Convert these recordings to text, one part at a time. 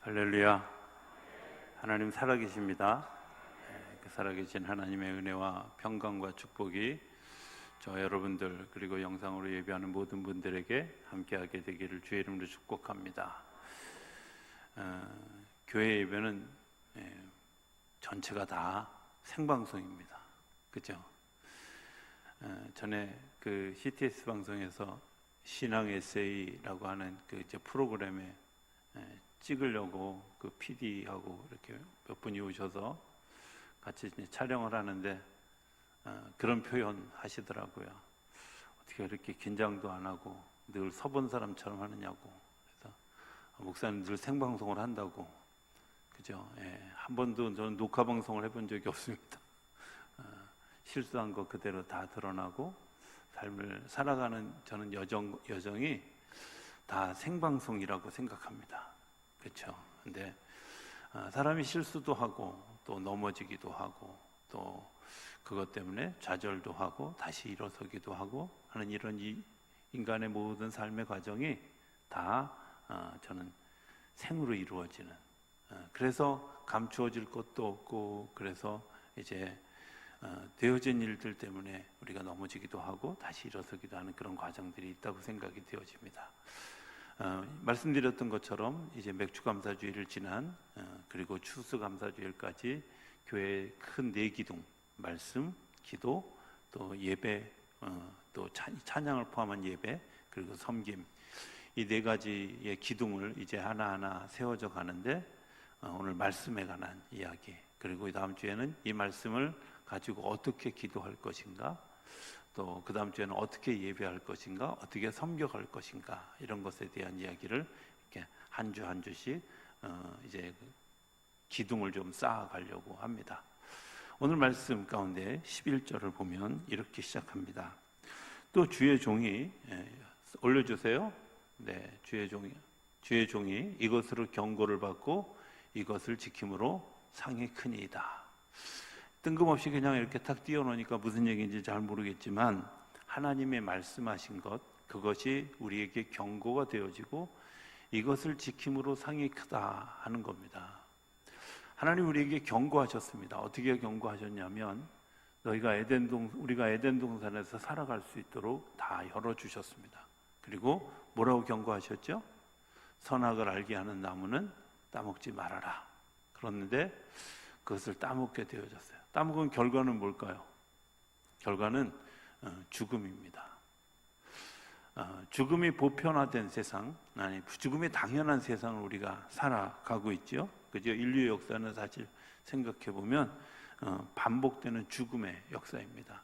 할렐루야. 하나님 살아계십니다. 그 살아계신 하나님의 은혜와 평강과 축복이 저 여러분들 그리고 영상으로 예배하는 모든 분들에게 함께하게 되기를 주의 이름으로 축복합니다. 교회 예배는 전체가 다 생방송입니다. 그죠? 전에 그 CTS 방송에서 신앙 에세이라고 하는 그 이제 프로그램에 찍으려고 그 PD하고 이렇게 몇 분이 오셔서 같이 이제 촬영을 하는데 그런 표현 하시더라고요. 어떻게 이렇게 긴장도 안 하고 늘 서본 사람처럼 하느냐고. 그래서 목사님 늘 생방송을 한다고. 그죠? 한 번도 저는 녹화 방송을 해본 적이 없습니다. 실수한 거 그대로 다 드러나고 삶을 살아가는 저는 여정이 다 생방송이라고 생각합니다. 그렇죠? 근데 사람이 실수도 하고 또 넘어지기도 하고 또 그것 때문에 좌절도 하고 다시 일어서기도 하고 하는 이런 인간의 모든 삶의 과정이 다 저는 생으로 이루어지는, 그래서 감추어질 것도 없고, 그래서 이제 되어진 일들 때문에 우리가 넘어지기도 하고 다시 일어서기도 하는 그런 과정들이 있다고 생각이 되어집니다. 말씀드렸던 것처럼 이제 맥주감사주일을 지난 그리고 추수감사주일까지 교회의 큰 네 기둥, 말씀, 기도, 또 예배, 또 찬양을 포함한 예배, 그리고 섬김, 이 네 가지의 기둥을 이제 하나하나 세워져 가는데, 오늘 말씀에 관한 이야기, 그리고 다음 주에는 이 말씀을 가지고 어떻게 기도할 것인가, 또 그 다음 주에는 어떻게 예배할 것인가, 어떻게 섬겨갈 것인가, 이런 것에 대한 이야기를 이렇게 한 주 한 주씩 이제 기둥을 좀 쌓아가려고 합니다. 오늘 말씀 가운데 11절을 보면 이렇게 시작합니다. 또 주의 종이, 올려주세요. 네, 주의 종이 이것으로 경고를 받고 이것을 지킴으로 상이 크니이다. 뜬금없이 그냥 이렇게 탁 띄워놓으니까 무슨 얘기인지 잘 모르겠지만, 하나님의 말씀하신 것, 그것이 우리에게 경고가 되어지고 이것을 지킴으로 상이 크다 하는 겁니다. 하나님 우리에게 경고하셨습니다. 어떻게 경고하셨냐면, 우리가 에덴 동산에서 살아갈 수 있도록 다 열어주셨습니다. 그리고 뭐라고 경고하셨죠? 선악을 알게 하는 나무는 따먹지 말아라. 그랬는데 그것을 따먹게 되어졌어요. 따먹은 결과는 뭘까요? 결과는 죽음입니다. 죽음이 보편화된 세상, 죽음이 당연한 세상을 우리가 살아가고 있죠. 그죠? 인류의 역사는 사실 생각해 보면 반복되는 죽음의 역사입니다.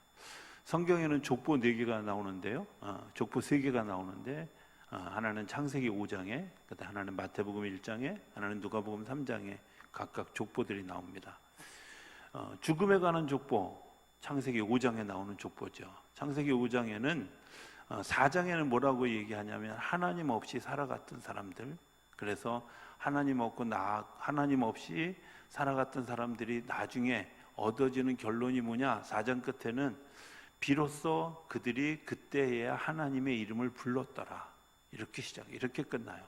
성경에는 족보 4개가 나오는데요, 족보 3개가 나오는데, 하나는 창세기 5장에, 하나는 마태복음 1장에, 하나는 누가복음 3장에 각각 족보들이 나옵니다. 죽음에 관한 족보, 창세기 5장에 나오는 족보죠. 창세기 5장에는 4장에는 뭐라고 얘기하냐면, 하나님 없이 살아갔던 사람들, 그래서 하나님 없이 살아갔던 사람들이 나중에 얻어지는 결론이 뭐냐, 4장 끝에는 비로소 그들이 그때야 하나님의 이름을 불렀더라, 이렇게 끝나요.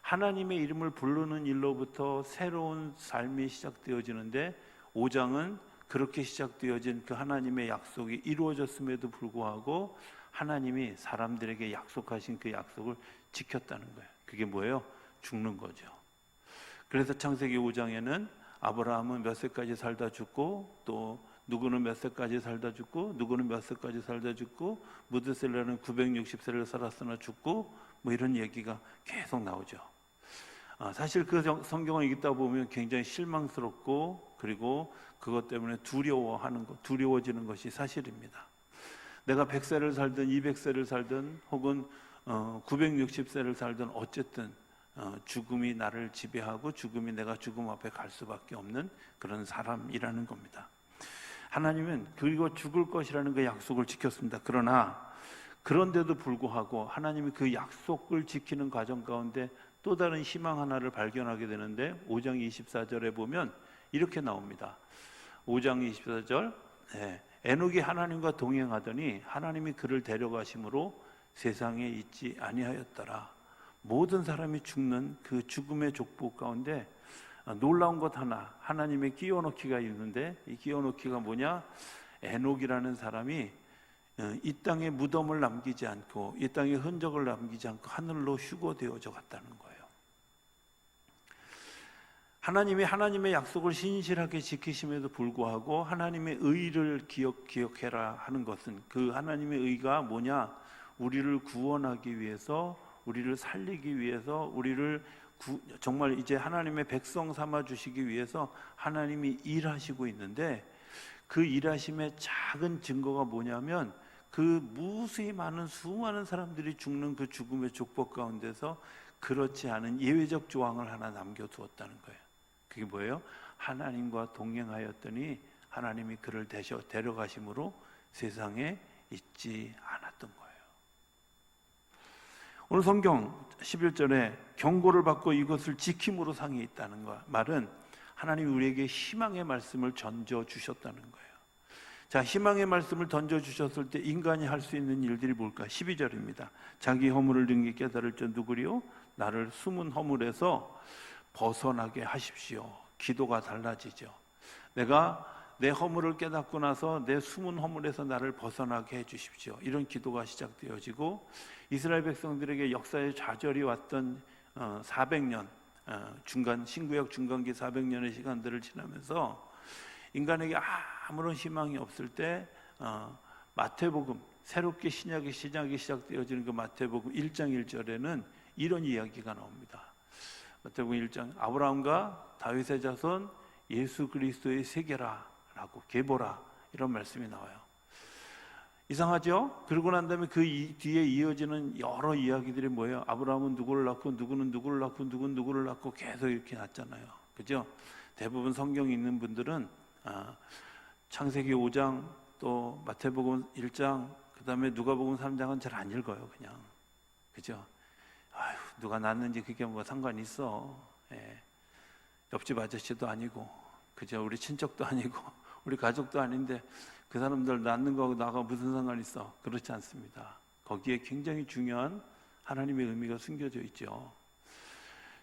하나님의 이름을 부르는 일로부터 새로운 삶이 시작되어지는데, 5장은 그렇게 시작되어진 그 하나님의 약속이 이루어졌음에도 불구하고 하나님이 사람들에게 약속하신 그 약속을 지켰다는 거예요. 그게 뭐예요? 죽는 거죠. 그래서 창세기 5장에는 아브라함은 몇 세까지 살다 죽고, 또 누구는 몇 세까지 살다 죽고, 누구는 몇 세까지 살다 죽고, 무드셀라는 960세를 살았으나 죽고, 뭐 이런 얘기가 계속 나오죠. 사실 그 성경을 읽다 보면 굉장히 실망스럽고, 그리고 그것 때문에 두려워지는 것이 사실입니다. 내가 100세를 살든 200세를 살든 혹은 960세를 살든 어쨌든 죽음이 나를 지배하고 죽음이 내가 죽음 앞에 갈 수밖에 없는 그런 사람이라는 겁니다. 하나님은 그리고 죽을 것이라는 그 약속을 지켰습니다. 그런데도 불구하고 하나님이 그 약속을 지키는 과정 가운데 또 다른 희망 하나를 발견하게 되는데, 5장 24절에 보면 이렇게 나옵니다. 5장 24절, 에녹이 하나님과 동행하더니 하나님이 그를 데려가심으로 세상에 있지 아니하였더라. 모든 사람이 죽는 그 죽음의 족보 가운데 놀라운 것 하나, 하나님의 끼워넣기가 있는데, 이 끼워넣기가 뭐냐? 에녹이라는 사람이 이 땅에 무덤을 남기지 않고, 이 땅에 흔적을 남기지 않고 하늘로 휴거되어져 갔다는 거예요. 하나님이 하나님의 약속을 신실하게 지키심에도 불구하고 하나님의 의를 기억해라 하는 것은, 그 하나님의 의가 뭐냐? 우리를 구원하기 위해서, 우리를 살리기 위해서, 우리를 정말 이제 하나님의 백성 삼아 주시기 위해서 하나님이 일하시고 있는데, 그 일하심의 작은 증거가 뭐냐면 그 무수히 많은 수많은 사람들이 죽는 그 죽음의 족보 가운데서 그렇지 않은 예외적 조항을 하나 남겨두었다는 거예요. 그게 뭐예요? 하나님과 동행하였더니 하나님이 그를 데려가심으로 세상에 있지 않았던 거예요. 오늘 성경 11절에 경고를 받고 이것을 지킴으로 상이 있다는 말은 하나님이 우리에게 희망의 말씀을 던져주셨다는 거예요. 자, 희망의 말씀을 던져주셨을 때 인간이 할 수 있는 일들이 뭘까? 12절입니다. 자기 허물을 능히 깨달을 자 누구리요? 나를 숨은 허물에서 벗어나게 하십시오. 기도가 달라지죠. 내가 내 허물을 깨닫고 나서 내 숨은 허물에서 나를 벗어나게 해주십시오. 이런 기도가 시작되어지고, 이스라엘 백성들에게 역사의 좌절이 왔던 400년 신구약 중간기 400년의 시간들을 지나면서 인간에게 아무런 희망이 없을 때 마태복음, 새롭게 신약이 시작되어지는 그 마태복음 1장 1절에는 이런 이야기가 나옵니다. 마태복음 1장, 아브라함과 다윗의 자손 예수 그리스도의 세계라 라고, 계보라, 이런 말씀이 나와요. 이상하죠? 그러고 난 다음에 그 뒤에 이어지는 여러 이야기들이 뭐예요? 아브라함은 누구를 낳고, 누구는 누구를 낳고, 누구는 누구를 낳고, 계속 이렇게 낳잖아요. 그죠? 대부분 성경 읽는 분들은 창세기 5장, 또 마태복음 1장, 그 다음에 누가복음 3장은 잘 안 읽어요. 그냥. 그죠? 아휴, 누가 낳는지 그게 뭐가 상관이 있어. 예. 옆집 아저씨도 아니고, 그죠? 우리 친척도 아니고, 우리 가족도 아닌데 그 사람들 낳는 거하고 나가 무슨 상관이 있어? 그렇지 않습니다. 거기에 굉장히 중요한 하나님의 의미가 숨겨져 있죠.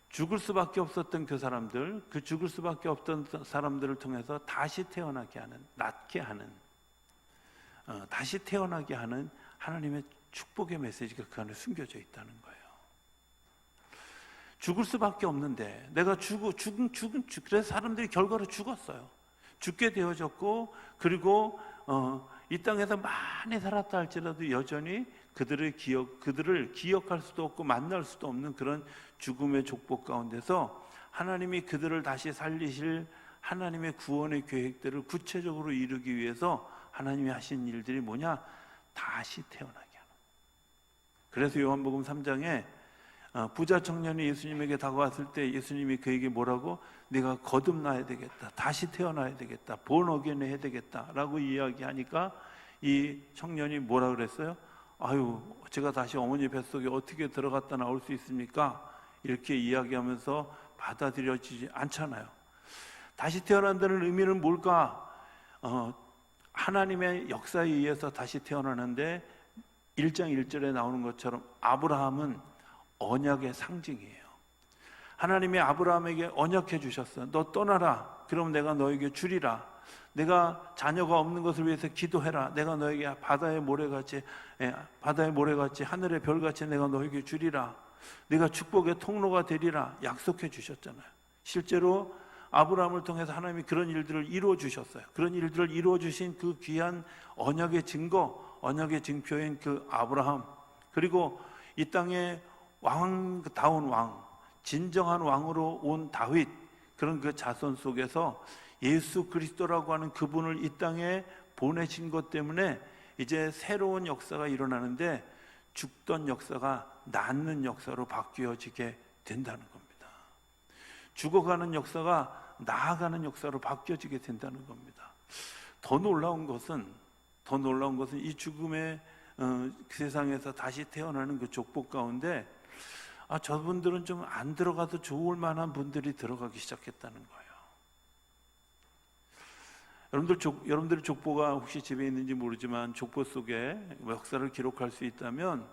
죽을 수밖에 없었던 그 사람들, 그 죽을 수밖에 없던 사람들을 통해서 다시 태어나게 하는, 낫게 하는, 다시 태어나게 하는 하나님의 축복의 메시지가 그 안에 숨겨져 있다는 거예요. 죽을 수밖에 없는데 내가 그래서 사람들이 결과로 죽었어요. 죽게 되어졌고, 그리고 이 땅에서 많이 살았다 할지라도 여전히 그들을 기억할 수도 없고 만날 수도 없는 그런 죽음의 족보 가운데서 하나님이 그들을 다시 살리실 하나님의 구원의 계획들을 구체적으로 이루기 위해서 하나님이 하신 일들이 뭐냐? 다시 태어나게 하는. 그래서 요한복음 3장에 부자 청년이 예수님에게 다가왔을 때 예수님이 그에게 뭐라고? 네가 거듭나야 되겠다, 다시 태어나야 되겠다, born again 해야 되겠다 라고 이야기하니까 이 청년이 뭐라 그랬어요? 아유, 제가 다시 어머니 뱃속에 어떻게 들어갔다 나올 수 있습니까? 이렇게 이야기하면서 받아들여지지 않잖아요. 다시 태어난다는 의미는 뭘까? 하나님의 역사에 의해서 다시 태어나는데 1장 1절에 나오는 것처럼 아브라함은 언약의 상징이에요. 하나님이 아브라함에게 언약해 주셨어. 너 떠나라. 그럼 내가 너에게 주리라. 내가 자녀가 없는 것을 위해서 기도해라. 내가 너에게 바다의 모래같이 하늘의 별같이 내가 너에게 주리라. 내가 축복의 통로가 되리라. 약속해 주셨잖아요. 실제로 아브라함을 통해서 하나님이 그런 일들을 이루어 주셨어요. 그런 일들을 이루어 주신 그 귀한 언약의 증거, 언약의 증표인 그 아브라함, 그리고 이 땅에 왕다운 왕, 진정한 왕으로 온 다윗, 그런 그 자손 속에서 예수 그리스도라고 하는 그분을 이 땅에 보내신 것 때문에 이제 새로운 역사가 일어나는데, 죽던 역사가 낫는 역사로 바뀌어지게 된다는 겁니다. 죽어가는 역사가 나아가는 역사로 바뀌어지게 된다는 겁니다. 더 놀라운 것은 이 죽음의 세상에서 다시 태어나는 그 족보 가운데 저분들은 좀 안 들어가도 좋을 만한 분들이 들어가기 시작했다는 거예요. 여러분들 족보가 혹시 집에 있는지 모르지만 족보 속에 역사를 기록할 수 있다면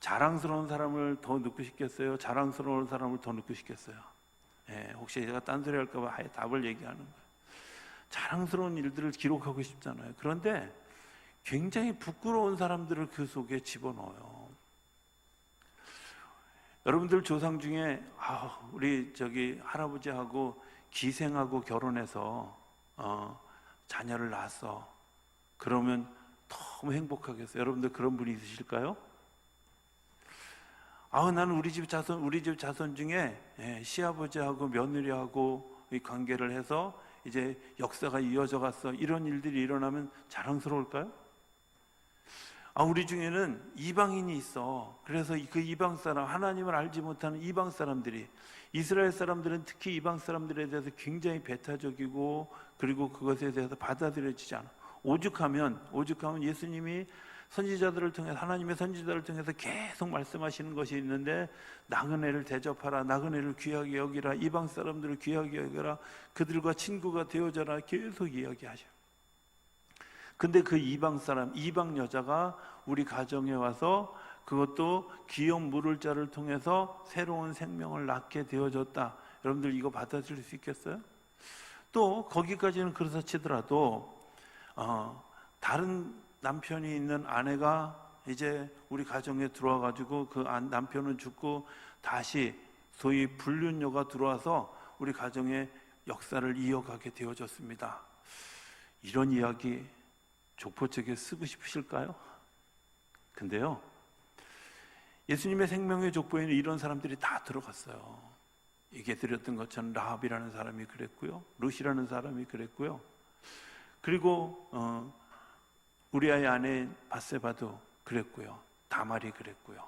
자랑스러운 사람을 더 넣고 싶겠어요? 자랑스러운 사람을 더 넣고 싶겠어요? 혹시 제가 딴소리 할까 봐 아예 답을 얘기하는 거예요. 자랑스러운 일들을 기록하고 싶잖아요. 그런데 굉장히 부끄러운 사람들을 그 속에 집어넣어요. 여러분들 조상 중에 우리 저기 할아버지하고 기생하고 결혼해서 자녀를 낳았어. 그러면 너무 행복하겠어요. 여러분들 그런 분이 있으실까요? 나는 우리 집 자손 중에 시아버지하고 며느리하고 이 관계를 해서 이제 역사가 이어져 갔어. 이런 일들이 일어나면 자랑스러울까요? 우리 중에는 이방인이 있어. 그래서 그 이방 사람, 하나님을 알지 못하는 이방 사람들이, 이스라엘 사람들은 특히 이방 사람들에 대해서 굉장히 배타적이고, 그리고 그것에 대해서 받아들여지지 않아. 오죽하면 예수님이 선지자들을 통해서, 하나님의 선지자들을 통해서 계속 말씀하시는 것이 있는데, 나그네를 대접하라, 나그네를 귀하게 여기라, 이방 사람들을 귀하게 여기라, 그들과 친구가 되어져라, 계속 이야기하셔. 근데 그 이방 사람, 이방 여자가 우리 가정에 와서 그것도 기업 물을 자를 통해서 새로운 생명을 낳게 되어졌다. 여러분들 이거 받아들일 수 있겠어요? 또 거기까지는 그렇다 치더라도 다른 남편이 있는 아내가 이제 우리 가정에 들어와 가지고 그 남편은 죽고 다시 소위 불륜녀가 들어와서 우리 가정의 역사를 이어가게 되어졌습니다. 이런 이야기 족보책에 쓰고 싶으실까요? 근데요, 예수님의 생명의 족보에는 이런 사람들이 다 들어갔어요. 얘기해 드렸던 것처럼 라합이라는 사람이 그랬고요, 룻이라는 사람이 그랬고요, 그리고 우리아의 아내 바세바도 그랬고요, 다말이 그랬고요.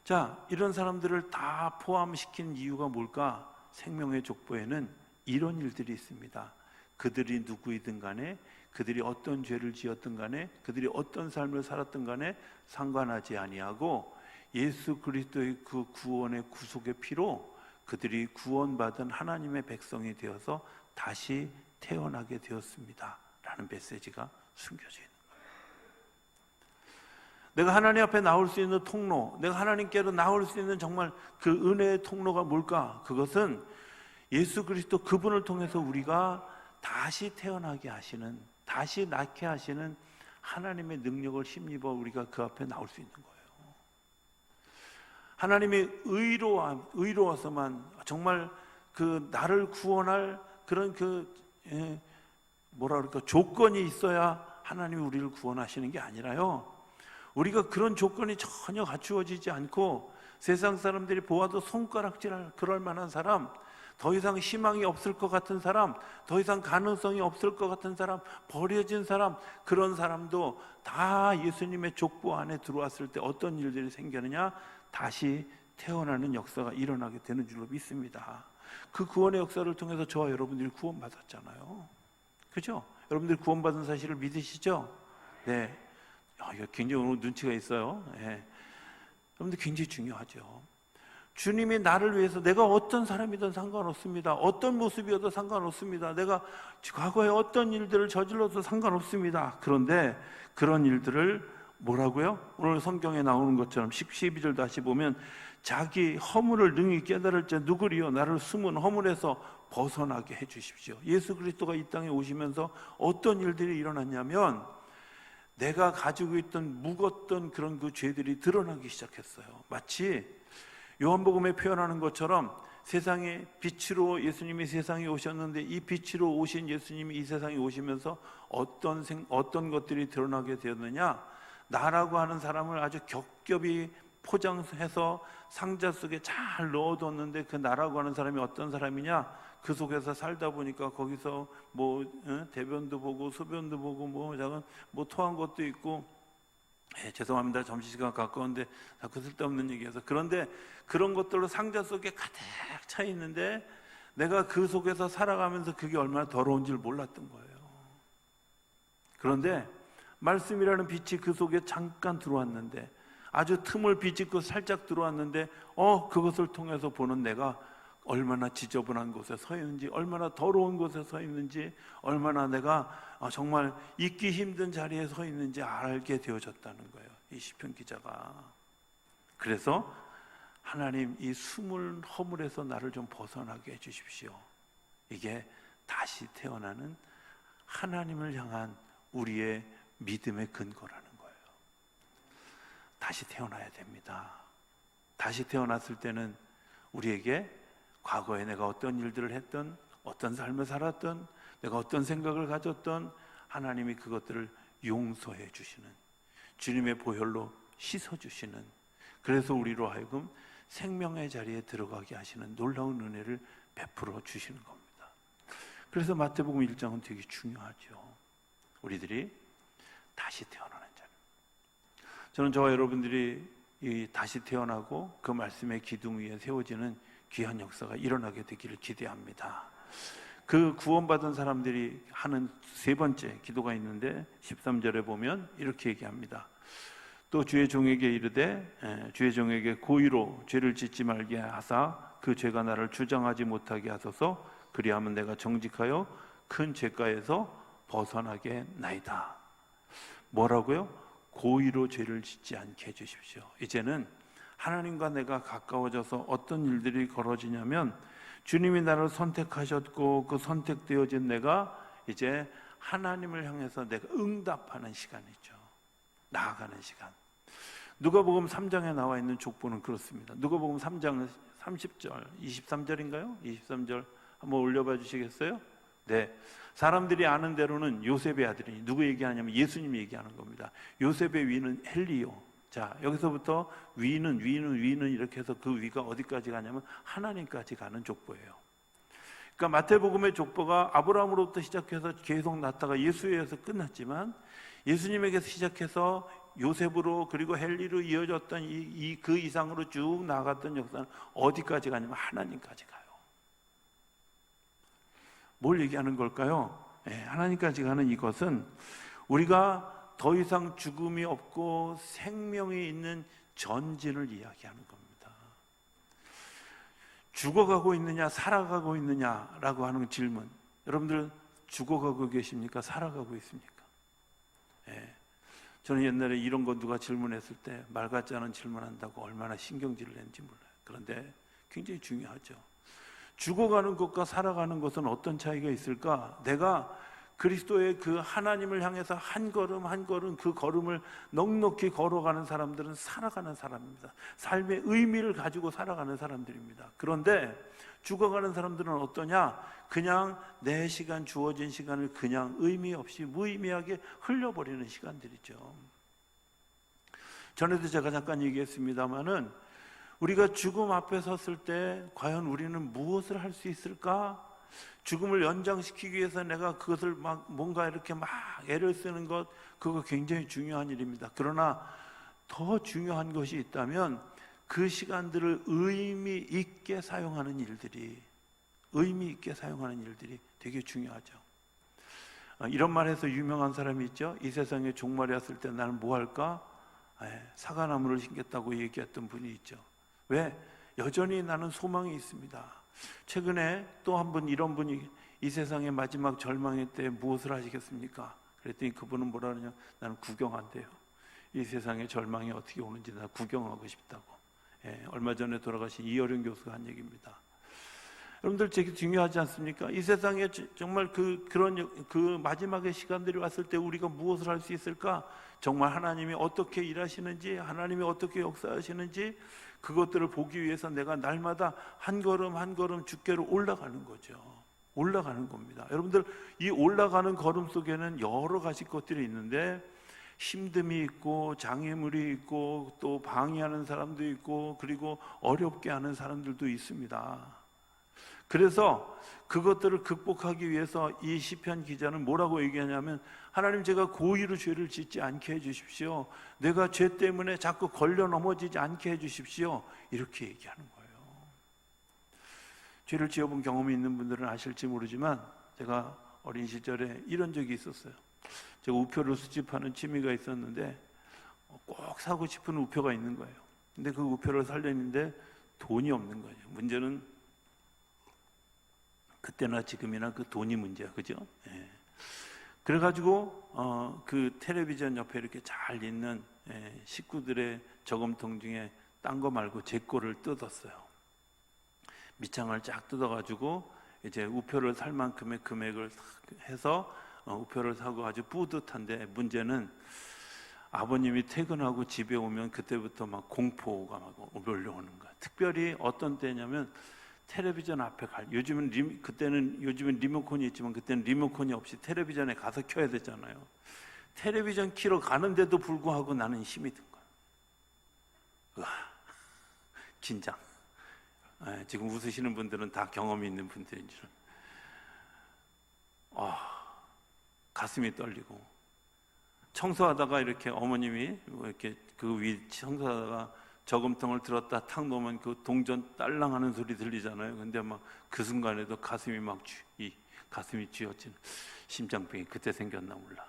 자, 이런 사람들을 다 포함시킨 이유가 뭘까? 생명의 족보에는 이런 일들이 있습니다. 그들이 누구이든 간에, 그들이 어떤 죄를 지었든 간에, 그들이 어떤 삶을 살았든 간에 상관하지 아니하고 예수 그리스도의 그 구원의 구속의 피로 그들이 구원받은 하나님의 백성이 되어서 다시 태어나게 되었습니다 라는 메시지가 숨겨져 있는 거예요. 내가 하나님 앞에 나올 수 있는 통로, 내가 하나님께로 나올 수 있는 정말 그 은혜의 통로가 뭘까? 그것은 예수 그리스도 그분을 통해서 우리가 다시 태어나게 하시는, 다시 낳게 하시는 하나님의 능력을 힘입어 우리가 그 앞에 나올 수 있는 거예요. 하나님의 의로워서만 정말 그 나를 구원할 그런 조건이 있어야 하나님이 우리를 구원하시는 게 아니라요, 우리가 그런 조건이 전혀 갖추어지지 않고 세상 사람들이 보아도 손가락질할 그럴 만한 사람, 더 이상 희망이 없을 것 같은 사람, 더 이상 가능성이 없을 것 같은 사람, 버려진 사람, 그런 사람도 다 예수님의 족보 안에 들어왔을 때 어떤 일들이 생기느냐? 다시 태어나는 역사가 일어나게 되는 줄로 믿습니다. 그 구원의 역사를 통해서 저와 여러분들이 구원받았잖아요. 그죠? 여러분들이 구원받은 사실을 믿으시죠? 네. 이거 굉장히 오늘 눈치가 있어요. 네. 여러분들 굉장히 중요하죠. 주님이 나를 위해서, 내가 어떤 사람이든 상관없습니다. 어떤 모습이어도 상관없습니다. 내가 과거에 어떤 일들을 저질러도 상관없습니다. 그런데 그런 일들을 뭐라고요? 오늘 성경에 나오는 것처럼 12절 다시 보면, 자기 허물을 능히 깨달을 자 누구리요? 나를 숨은 허물에서 벗어나게 해주십시오. 예수 그리스도가 이 땅에 오시면서 어떤 일들이 일어났냐면, 내가 가지고 있던 묵었던 그런 그 죄들이 드러나기 시작했어요. 마치 요한복음에 표현하는 것처럼 세상의 빛으로 예수님이 세상에 오셨는데, 이 빛으로 오신 예수님이 이 세상에 오시면서 어떤 것들이 드러나게 되었느냐? 나라고 하는 사람을 아주 겹겹이 포장해서 상자 속에 잘 넣어뒀는데, 그 나라고 하는 사람이 어떤 사람이냐? 그 속에서 살다 보니까 거기서 대변도 보고 소변도 보고 뭐 토한 것도 있고, 죄송합니다. 점심시간 가까운데 자꾸 쓸데없는 얘기해서. 그런데 그런 것들로 상자 속에 가득 차 있는데 내가 그 속에서 살아가면서 그게 얼마나 더러운지를 몰랐던 거예요. 그런데 말씀이라는 빛이 그 속에 잠깐 들어왔는데, 아주 틈을 비집고 살짝 들어왔는데 그것을 통해서 보는 내가 얼마나 지저분한 곳에 서 있는지, 얼마나 더러운 곳에 서 있는지, 얼마나 내가 정말 있기 힘든 자리에 서 있는지 알게 되어졌다는 거예요, 이 시편 기자가. 그래서 하나님, 이 숨을 허물에서 나를 좀 벗어나게 해주십시오. 이게 다시 태어나는 하나님을 향한 우리의 믿음의 근거라는 거예요. 다시 태어나야 됩니다. 다시 태어났을 때는 우리에게 과거에 내가 어떤 일들을 했던, 어떤 삶을 살았던, 내가 어떤 생각을 가졌던, 하나님이 그것들을 용서해 주시는, 주님의 보혈로 씻어주시는, 그래서 우리로 하여금 생명의 자리에 들어가게 하시는 놀라운 은혜를 베풀어 주시는 겁니다. 그래서 마태복음 1장은 되게 중요하죠. 우리들이 다시 태어나는 자는, 저는 저와 여러분들이 이 다시 태어나고 그 말씀의 기둥 위에 세워지는 귀한 역사가 일어나게 되기를 기대합니다. 그 구원받은 사람들이 하는 세 번째 기도가 있는데 13절에 보면 이렇게 얘기합니다. 또 주의 종에게 이르되 주의 종에게 고의로 죄를 짓지 말게 하사 그 죄가 나를 주장하지 못하게 하소서. 그리하면 내가 정직하여 큰 죄가에서 벗어나게 나이다. 뭐라고요? 고의로 죄를 짓지 않게 해주십시오. 이제는 하나님과 내가 가까워져서 어떤 일들이 벌어지냐면, 주님이 나를 선택하셨고 그 선택되어진 내가 이제 하나님을 향해서 내가 응답하는 시간이죠. 나아가는 시간. 누가복음 3장에 나와 있는 족보는 그렇습니다. 누가복음 3장 30절, 23절인가요? 23절 한번 올려봐 주시겠어요? 네. 사람들이 아는 대로는 요셉의 아들이니, 누구 얘기하냐면 예수님이 얘기하는 겁니다. 요셉의 위는 헬리요. 자, 여기서부터 위는 이렇게 해서 그 위가 어디까지 가냐면 하나님까지 가는 족보예요. 그러니까 마태복음의 족보가 아브라함으로부터 시작해서 계속 났다가 예수에서 끝났지만, 예수님에게서 시작해서 요셉으로 그리고 헬리로 이어졌던 그 이상으로 쭉 나갔던 역사는 어디까지 가냐면 하나님까지 가요. 뭘 얘기하는 걸까요? 하나님까지 가는 이것은 우리가 더 이상 죽음이 없고 생명이 있는 전진을 이야기하는 겁니다. 죽어가고 있느냐 살아가고 있느냐라고 하는 질문, 여러분들 죽어가고 계십니까? 살아가고 있습니까? 저는 옛날에 이런 거 누가 질문했을 때 말 같지 않은 질문한다고 얼마나 신경질을 냈는지 몰라요. 그런데 굉장히 중요하죠. 죽어가는 것과 살아가는 것은 어떤 차이가 있을까? 내가 그리스도의 그 하나님을 향해서 한 걸음 한 걸음 그 걸음을 넉넉히 걸어가는 사람들은 살아가는 사람입니다. 삶의 의미를 가지고 살아가는 사람들입니다. 그런데 죽어가는 사람들은 어떠냐? 그냥 내 시간, 주어진 시간을 그냥 의미 없이 무의미하게 흘려버리는 시간들이죠. 전에도 제가 잠깐 얘기했습니다마는 우리가 죽음 앞에 섰을 때 과연 우리는 무엇을 할 수 있을까? 죽음을 연장시키기 위해서 내가 그것을 뭔가 이렇게 애를 쓰는 것, 그거 굉장히 중요한 일입니다. 그러나 더 중요한 것이 있다면 그 시간들을 의미 있게 사용하는 일들이 되게 중요하죠. 이런 말 해서 유명한 사람이 있죠. 이 세상에 종말이 왔을 때 나는 뭐 할까? 사과나무를 심겠다고 얘기했던 분이 있죠. 왜? 여전히 나는 소망이 있습니다. 최근에 또 한 분, 이런 분이 이 세상의 마지막 절망의 때 무엇을 하시겠습니까? 그랬더니 그분은 뭐라 그러냐? 나는 구경한대요. 이 세상의 절망이 어떻게 오는지 나 구경하고 싶다고. 얼마 전에 돌아가신 이어령 교수가 한 얘기입니다. 여러분들 되게 중요하지 않습니까? 이 세상에 정말 그런 마지막의 시간들이 왔을 때 우리가 무엇을 할 수 있을까? 정말 하나님이 어떻게 일하시는지, 하나님이 어떻게 역사하시는지, 그것들을 보기 위해서 내가 날마다 한 걸음 한 걸음 주께로 올라가는 거죠. 올라가는 겁니다. 여러분들, 이 올라가는 걸음 속에는 여러 가지 것들이 있는데, 힘듦이 있고 장애물이 있고 또 방해하는 사람도 있고 그리고 어렵게 하는 사람들도 있습니다. 그래서 그것들을 극복하기 위해서 이 시편 기자는 뭐라고 얘기하냐면, 하나님, 제가 고의로 죄를 짓지 않게 해주십시오. 내가 죄 때문에 자꾸 걸려 넘어지지 않게 해주십시오. 이렇게 얘기하는 거예요. 죄를 지어본 경험이 있는 분들은 아실지 모르지만 제가 어린 시절에 이런 적이 있었어요. 제가 우표를 수집하는 취미가 있었는데 꼭 사고 싶은 우표가 있는 거예요. 근데 그 우표를 사려는데 돈이 없는 거예요. 문제는 그때나 지금이나 그 돈이 문제야, 그죠? 그래가지고 그 텔레비전 옆에 이렇게 잘 있는 식구들의 저금통 중에 딴 거 말고 제 거를 뜯었어요. 밑창을 쫙 뜯어가지고 이제 우표를 살 만큼의 금액을 해서 우표를 사고 아주 뿌듯한데, 문제는 아버님이 퇴근하고 집에 오면 그때부터 막 공포가 막 몰려오는 거야. 특별히 어떤 때냐면 텔레비전 앞에 요즘은 리모컨이 있지만 그때는 리모컨이 없이 텔레비전에 가서 켜야 되잖아요. 텔레비전 키러 가는데도 불구하고 나는 힘이 든 거야. 으아, 긴장. 지금 웃으시는 분들은 다 경험이 있는 분들인 줄은. 가슴이 떨리고, 청소하다가 이렇게 어머님이 이렇게 그 위 청소하다가 저금통을 들었다 탁 놓으면 그 동전 딸랑하는 소리 들리잖아요. 근데 막 그 순간에도 가슴이 가슴이 쥐어지는 심장병이 그때 생겼나 몰라.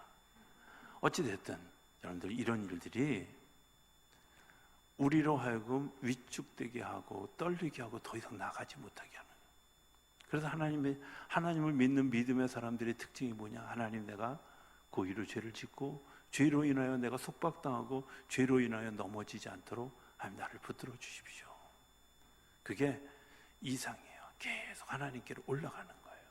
어찌 됐든 여러분들, 이런 일들이 우리로 하여금 위축되게 하고 떨리게 하고 더 이상 나가지 못하게 하는 거예요. 그래서 하나님을 믿는 믿음의 사람들의 특징이 뭐냐? 하나님, 내가 고의로 죄를 짓고 죄로 인하여 내가 속박당하고 죄로 인하여 넘어지지 않도록 하나님 나를 붙들어 주십시오. 그게 이상이에요. 계속 하나님께로 올라가는 거예요.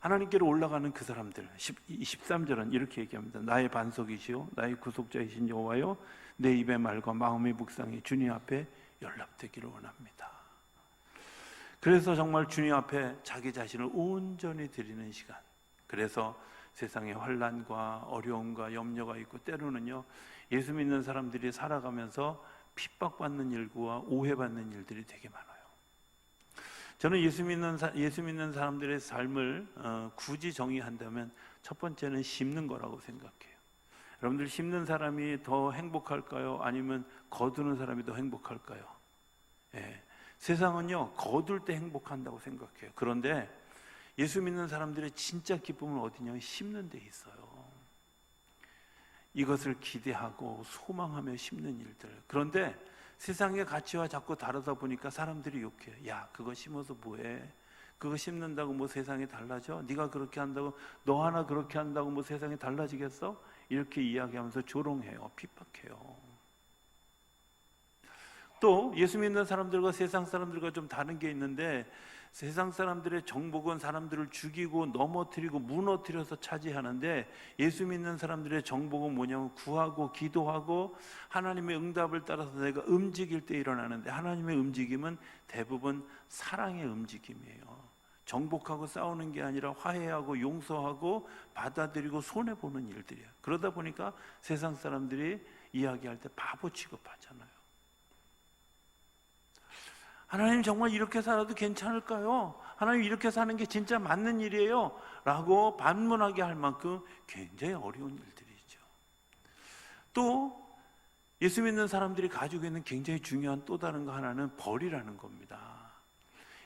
하나님께로 올라가는 그 사람들, 13절은 이렇게 얘기합니다. 나의 반석이시오 나의 구속자이신 여호와여, 내 입의 말과 마음의 묵상이 주님 앞에 연락되기를 원합니다. 그래서 정말 주님 앞에 자기 자신을 온전히 드리는 시간, 그래서 세상에 환난과 어려움과 염려가 있고, 때로는요 예수 믿는 사람들이 살아가면서 핍박받는 일과 오해받는 일들이 되게 많아요. 저는 예수 믿는 사람들의 삶을 굳이 정의한다면 첫 번째는 심는 거라고 생각해요. 여러분들, 심는 사람이 더 행복할까요? 아니면 거두는 사람이 더 행복할까요? 세상은요 거둘 때 행복한다고 생각해요. 그런데 예수 믿는 사람들의 진짜 기쁨은 어디냐? 심는 데 있어요. 이것을 기대하고 소망하며 심는 일들. 그런데 세상의 가치와 자꾸 다르다 보니까 사람들이 욕해요. 야, 그거 심어서 뭐해? 그거 심는다고 뭐 세상이 달라져? 네가 그렇게 한다고, 너 하나 그렇게 한다고 뭐 세상이 달라지겠어? 이렇게 이야기하면서 조롱해요. 핍박해요. 또 예수 믿는 사람들과 세상 사람들과 좀 다른 게 있는데, 세상 사람들의 정복은 사람들을 죽이고 넘어뜨리고 무너뜨려서 차지하는데, 예수 믿는 사람들의 정복은 뭐냐면 구하고 기도하고 하나님의 응답을 따라서 내가 움직일 때 일어나는데, 하나님의 움직임은 대부분 사랑의 움직임이에요. 정복하고 싸우는 게 아니라 화해하고 용서하고 받아들이고 손해보는 일들이에요. 그러다 보니까 세상 사람들이 이야기할 때 바보 취급하잖아요. 하나님, 정말 이렇게 살아도 괜찮을까요? 하나님, 이렇게 사는 게 진짜 맞는 일이에요? 라고 반문하게 할 만큼 굉장히 어려운 일들이죠. 또 예수 믿는 사람들이 가지고 있는 굉장히 중요한 또 다른 거 하나는 벌이라는 겁니다.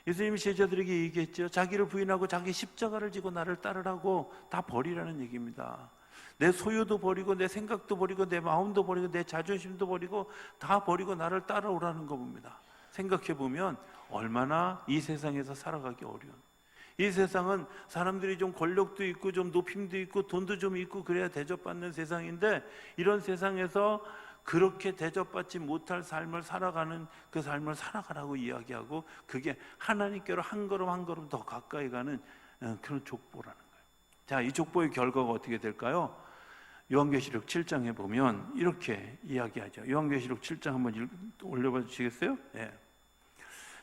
예수님이 제자들에게 얘기했죠. 자기를 부인하고 자기 십자가를 지고 나를 따르라고. 다 버리라는 얘기입니다. 내 소유도 버리고 내 생각도 버리고 내 마음도 버리고 내 자존심도 버리고 다 버리고 나를 따라오라는 겁니다. 생각해보면 얼마나 이 세상에서 살아가기 어려운, 이 세상은 사람들이 좀 권력도 있고 좀 높임도 있고 돈도 좀 있고 그래야 대접받는 세상인데, 이런 세상에서 그렇게 대접받지 못할 삶을 살아가는 그 삶을 살아가라고 이야기하고, 그게 하나님께로 한 걸음 한 걸음 더 가까이 가는 그런 족보라는 거예요. 자, 이 족보의 결과가 어떻게 될까요? 요한계시록 7장에 보면 이렇게 이야기하죠. 요한계시록 7장 한번 올려봐 주시겠어요? 네.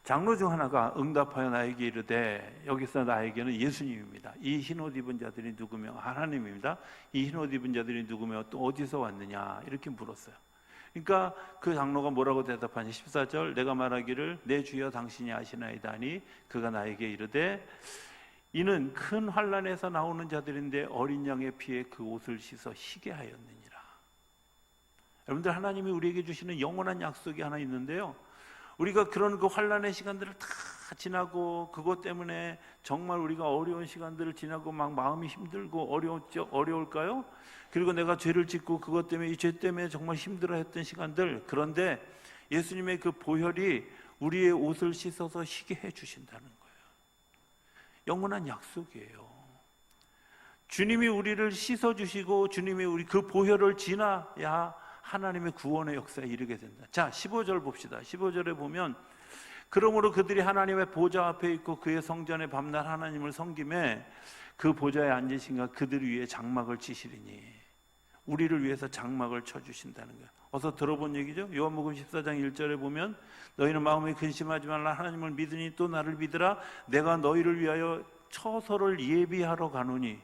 장로 중 하나가 응답하여 나에게 이르되, 여기서 나에게는 예수님입니다. 이 흰옷 입은 자들이 누구며? 하나님입니다. 이 흰옷 입은 자들이 누구며 또 어디서 왔느냐? 이렇게 물었어요. 그러니까 그 장로가 뭐라고 대답하냐? 14절, 내가 말하기를 내 주여 당신이 아시나이다 하니 그가 나에게 이르되, 이는 큰 환난에서 나오는 자들인데 어린 양의 피에 그 옷을 씻어 희게 하였느니라. 여러분들, 하나님이 우리에게 주시는 영원한 약속이 하나 있는데요, 우리가 그런 그 환난의 시간들을 다 지나고 그것 때문에 정말 우리가 어려운 시간들을 지나고 막 마음이 힘들고 어려울까요? 그리고 내가 죄를 짓고 그것 때문에, 이 죄 때문에 정말 힘들어했던 시간들, 그런데 예수님의 그 보혈이 우리의 옷을 씻어서 희게 해주신다는 거예요. 영원한 약속이에요. 주님이 우리를 씻어주시고 주님이 우리 그 보혈을 지나야 하나님의 구원의 역사에 이르게 된다. 자, 15절 봅시다. 15절에 보면 그러므로 그들이 하나님의 보좌 앞에 있고 그의 성전에 밤낮 하나님을 섬김에 그 보좌에 앉으신가 그들 위에 장막을 치시리니, 우리를 위해서 장막을 쳐주신다는 거예요. 어서 들어본 얘기죠. 요한복음 14장 1절에 보면 너희는 마음에 근심하지 말라, 하나님을 믿으니 또 나를 믿으라, 내가 너희를 위하여 처소를 예비하러 가노니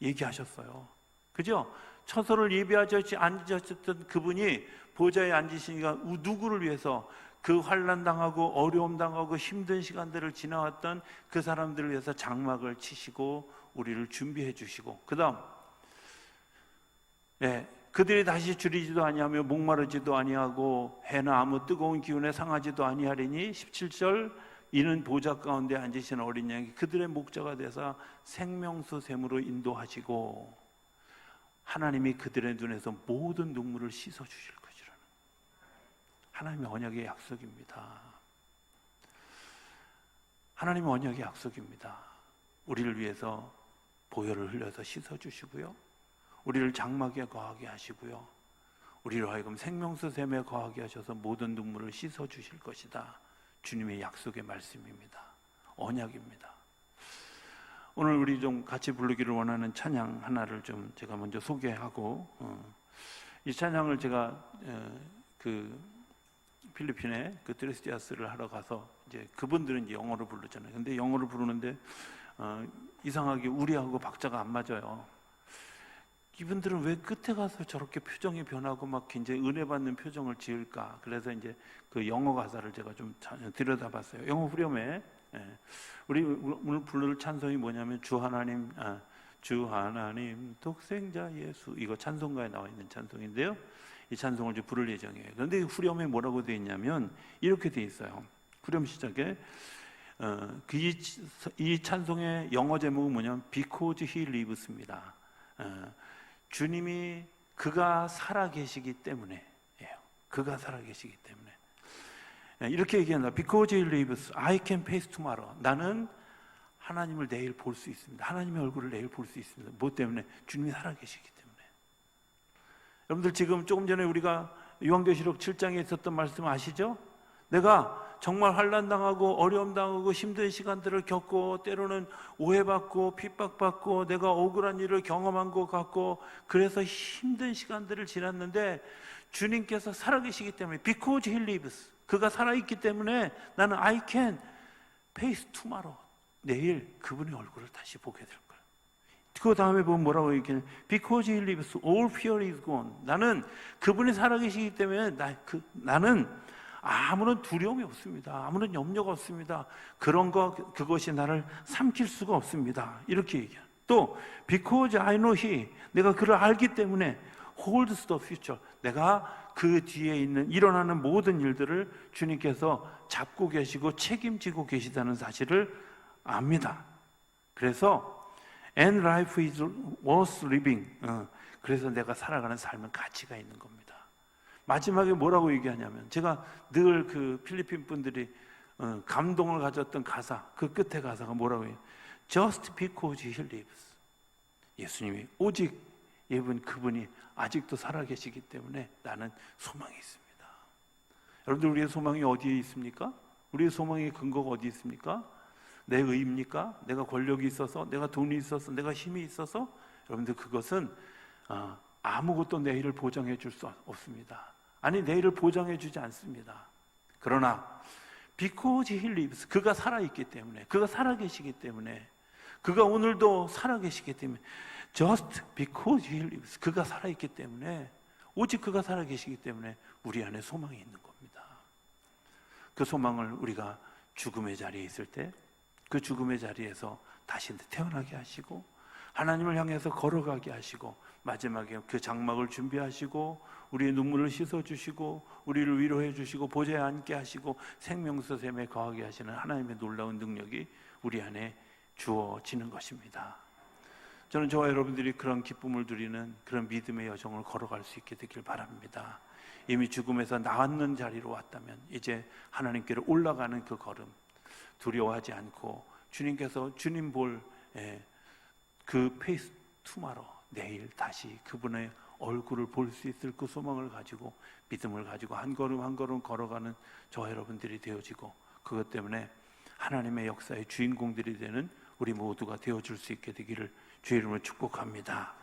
얘기하셨어요. 그죠? 처소를 예비하셨지 앉으셨던 그분이 보좌에 앉으시니까 누구를 위해서? 그 환난 당하고 어려움 당하고 힘든 시간들을 지나왔던 그 사람들을 위해서 장막을 치시고 우리를 준비해 주시고, 그 다음 그들이 다시 줄이지도 아니하며 목마르지도 아니하고 해나 아무 뜨거운 기운에 상하지도 아니하리니 17절 이는 보좌 가운데 앉으신 어린 양이 그들의 목자가 되사 생명수 샘으로 인도하시고 하나님이 그들의 눈에서 모든 눈물을 씻어 주실 것이라는, 하나님의 언약의 약속입니다. 하나님의 언약의 약속입니다. 우리를 위해서 보혈을 흘려서 씻어 주시고요, 우리를 장막에 거하게 하시고요, 우리로 하여금 생명수 샘에 거하게 하셔서 모든 눈물을 씻어 주실 것이다. 주님의 약속의 말씀입니다. 언약입니다. 오늘 우리 좀 같이 부르기를 원하는 찬양 하나를 좀 제가 먼저 소개하고, 이 찬양을 제가 그 필리핀에 그 트레스티아스를 하러 가서 이제 그분들은 이제 영어로 부르잖아요. 근데 영어로 부르는데 이상하게 우리하고 박자가 안 맞아요. 이분들은 왜 끝에 가서 저렇게 표정이 변하고 막 굉장히 은혜 받는 표정을 지을까? 그래서 이제 그 영어 가사를 제가 좀 들여다봤어요. 영어 후렴에 우리 오늘 부를 찬송이 뭐냐면 주 하나님 독생자 예수, 이거 찬송가에 나와 있는 찬송인데요. 이 찬송을 이제 부를 예정이에요. 그런데 후렴에 뭐라고 되어 있냐면 이렇게 되어 있어요. 후렴 시작에 이 찬송의 영어 제목은 뭐냐면 Because He Lives입니다. 주님이 그가 살아계시기 때문에, 그가 살아계시기 때문에 이렇게 얘기한다. Because He lives, I can face tomorrow. 나는 하나님을 내일 볼 수 있습니다. 하나님의 얼굴을 내일 볼 수 있습니다. 뭐 때문에? 주님이 살아계시기 때문에. 여러분들 지금 조금 전에 우리가 요한계시록 7장에 있었던 말씀 아시죠? 내가 정말 환난당하고 어려움당하고 힘든 시간들을 겪고 때로는 오해받고 핍박받고 내가 억울한 일을 경험한 것 같고 그래서 힘든 시간들을 지났는데 주님께서 살아계시기 때문에 Because He lives, 그가 살아있기 때문에 나는 I can face tomorrow, 내일 그분의 얼굴을 다시 보게 될 거예요. 그 다음에 보면 뭐라고 얘기하냐, Because He lives, all fear is gone. 나는 그분이 살아계시기 때문에 나는 아무런 두려움이 없습니다. 아무런 염려가 없습니다. 그것이 나를 삼킬 수가 없습니다. 이렇게 얘기해요. 또 Because I know He, 내가 그를 알기 때문에 holds the future, 내가 그 뒤에 있는 일어나는 모든 일들을 주님께서 잡고 계시고 책임지고 계시다는 사실을 압니다. 그래서 And life is worth living, 그래서 내가 살아가는 삶은 가치가 있는 겁니다. 마지막에 뭐라고 얘기하냐면, 제가 늘 그 필리핀 분들이 감동을 가졌던 가사, 그 끝에 가사가 뭐라고 해요? Just because He lives. 예수님이 오직 그분이 아직도 살아계시기 때문에 나는 소망이 있습니다. 여러분들, 우리의 소망이 어디에 있습니까? 우리의 소망의 근거가 어디 있습니까? 내 의입니까? 내가 권력이 있어서, 내가 돈이 있어서, 내가 힘이 있어서? 여러분들, 그것은 아무것도 내일을 보장해 줄 수 없습니다. 아니, 내일을 보장해 주지 않습니다. 그러나 Because He lives, 그가 살아있기 때문에, 그가 살아계시기 때문에, 그가 오늘도 살아계시기 때문에, Just because He lives, 그가 살아있기 때문에, 오직 그가 살아계시기 때문에 우리 안에 소망이 있는 겁니다. 그 소망을 우리가 죽음의 자리에 있을 때 그 죽음의 자리에서 다시 태어나게 하시고 하나님을 향해서 걸어가게 하시고 마지막에 그 장막을 준비하시고 우리의 눈물을 씻어주시고 우리를 위로해 주시고 보좌에 앉게 하시고 생명수 샘에 거하게 하시는 하나님의 놀라운 능력이 우리 안에 주어지는 것입니다. 저는 저와 여러분들이 그런 기쁨을 누리는 그런 믿음의 여정을 걸어갈 수 있게 되길 바랍니다. 이미 죽음에서 나왔는 자리로 왔다면 이제 하나님께로 올라가는 그 걸음, 두려워하지 않고 주님께서 주님 볼 그 페이스 투마로, 내일 다시 그분의 얼굴을 볼 수 있을 그 소망을 가지고 믿음을 가지고 한 걸음 한 걸음 걸어가는 저와 여러분들이 되어지고, 그것 때문에 하나님의 역사의 주인공들이 되는 우리 모두가 되어줄 수 있게 되기를 주의 이름으로 축복합니다.